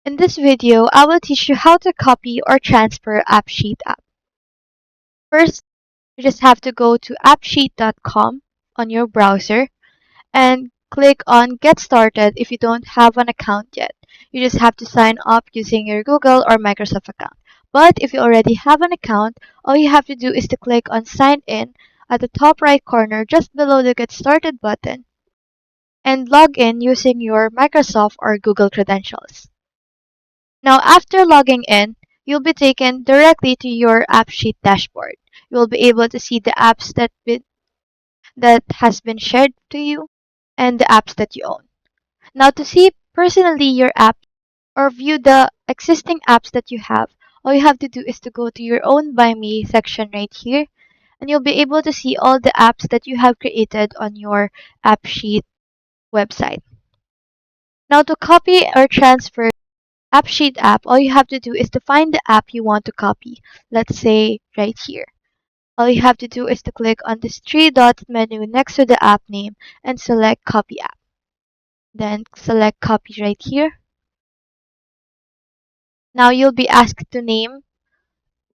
In this video, I will teach you how to copy or transfer AppSheet app. First, you just have to go to appsheet.com on your browser and click on Get Started if you don't have an account yet. You just have to sign up using your Google or Microsoft account. But if you already have an account, all you have to do is to click on Sign In at the top right corner just below the Get Started button and log in using your Microsoft or Google credentials. Now, after logging in, you'll be taken directly to your AppSheet dashboard. You will be able to see the apps that has been shared to you and the apps that you own. Now, to see personally your app or view the existing apps that you have, all you have to do is to go to your own By Me section right here, and you'll be able to see all the apps that you have created on your AppSheet website. Now, to copy or transfer AppSheet app, all you have to do is to find the app you want to copy. Let's say right here. All you have to do is to click on this three dots menu next to the app name and select Copy App. Then select Copy right here. Now you'll be asked to name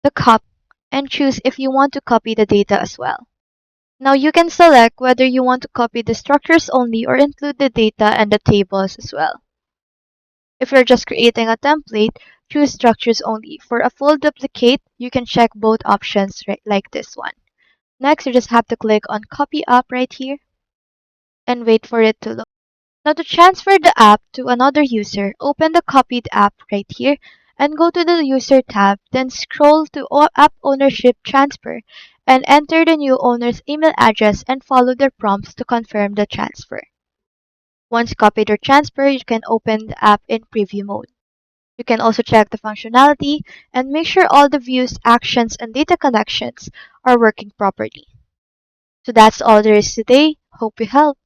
the copy and choose if you want to copy the data as well. Now you can select whether you want to copy the structures only or include the data and the tables as well. If you're just creating a template, choose structures only. For a full duplicate, you can check both options like this one. Next, you just have to click on Copy App right here and wait for it to load. Now to transfer the app to another user, open the copied app right here and go to the User tab, then scroll to App Ownership Transfer and enter the new owner's email address and follow the prompts to confirm the transfer. Once copied or transferred, you can open the app in preview mode. You can also check the functionality and make sure all the views, actions, and data connections are working properly. So that's all there is today. Hope you helped.